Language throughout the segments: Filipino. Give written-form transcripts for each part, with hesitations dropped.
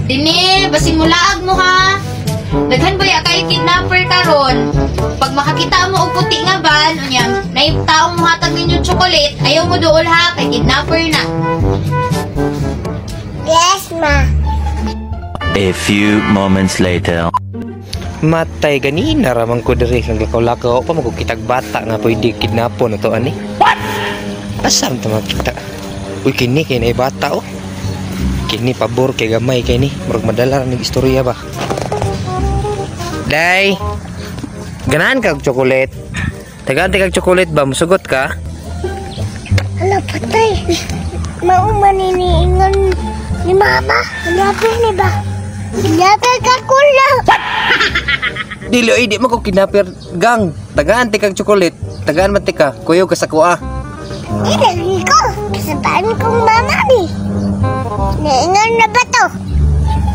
Dini, basing mulaag mo ha. Daghan ba ya kay kidnapper karon? Pag makakita mo og puti nga van, unyang naib taong muhatag ninyo chocolate, ayaw mo dool ha, kay kidnapper na. Yes, ma. A few moments later. Matay ganina ramang ko diri kang lakaw-lakaw pa magkitag bata nga pwede kidnapon ito ani. What? Asam to makita. Uy kini kay bata oh. Kini pabor kay gamay kay ni, murag madala ning istorya ba. Day. Ganahan kag chocolate. Tagaan kag chocolate ba musugot ka? Hala patay. Mauman iniingon ni mama. Kidnapper ni ba? Kidnapper ka kula. Dili ay di mo ko kidnapper gang. Tagaan kag chocolate. Tagaan man ka. Kuyo ka sa kuha. Ilagi ko. Kasabaan kong mama ni. Naingon na ba to?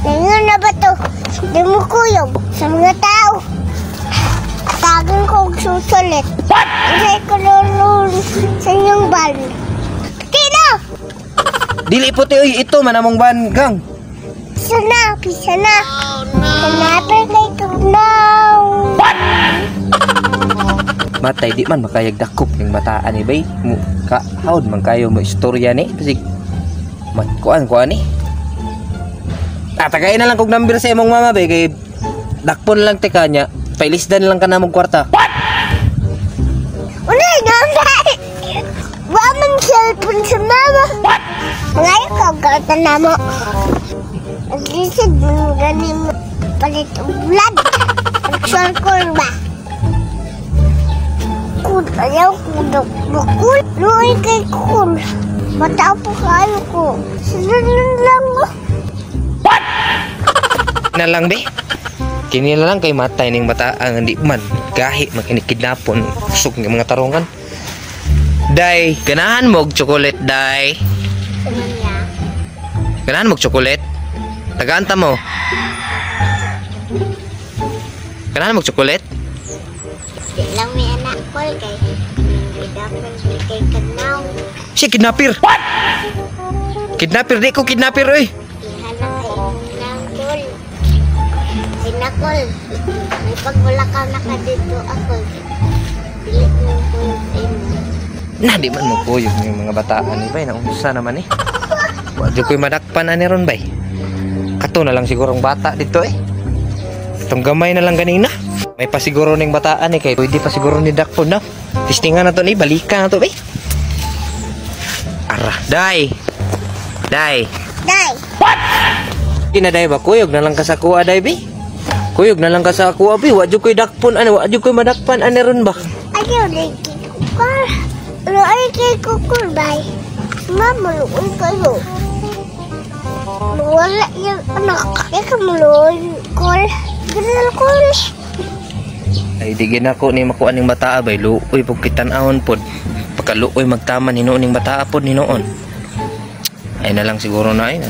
Naingon na ba to? Di mo kuyog sa mga tao. Tagan ko og susulit. What? Isa'y ko lulun sa inyong bal. Tino! Dili puti oy ito man among ban gang. Pisa na, pisa na. Kidnapper kay Tugnaw. Matay di man makayag dakop ning bataan ni bay. Mu ka haud man kayo mo istorya ni bisig kuan ni. Tagay na lang kog number sa imong mama bay kay dakpon lang te kanya. Pailisdan lang ka na mong kwarta. What? Unay number. Wa man cellphone sa mama. What? Ngayon ko kwarta na mo. Nag-isip mo ganin mo palit ulan. Nag-circle ba? Kung ayaw ko bukul, luoy kay kul. Matao po kayo ko. Sunod lang mo. What? Na lang be. Kini na lang kay matay ning bata ang hindi man gahi makinikidnapon usok ng mga tarungan. Day, ganahan mo og chocolate day. Ganahan mo og chocolate. Tagaan ta mo. Ganahan mo og chocolate. Di lang may anak ko kay kidnapper kay Tugnaw. Si kidnapper. What? Kidnapper di ko kidnapper oy. Ihanap kay Nakol. Kay Nakol. May pagmulakaw na ka dito ako. Pilit mo ko yung inyo. Na di man mo kuyog yung mga bataan ni bay na unsa naman eh. Wa jud koy madakpan ani ron bay. Kato na lang siguro ang bata dito eh. Itong gamay na lang ganina. May pa siguro ning bataan eh kay pwede pa siguro ni dakpon na. Tistingan na to ni balikan na to bay. Ara, day. Day. Day. Ina day ba kuyog na lang ka sa kuha day bi? Kuyog na lang ka sa kuha bi, wa jud koy dakpon ani, wa jud koy madakpan ani ron ba? Ayaw na kikukul. Luoy kay kukul bay. Mama luoy kayo. Wala yung anak. Ikaw maluoy kul. Ganun kul. Ay di ginako ni makuan ning bataa bay, luoy pug kitan-ahon pod. Pagkaluoy magtaman hinuon ning bataa pod hinuon. Ay na lang siguro na ay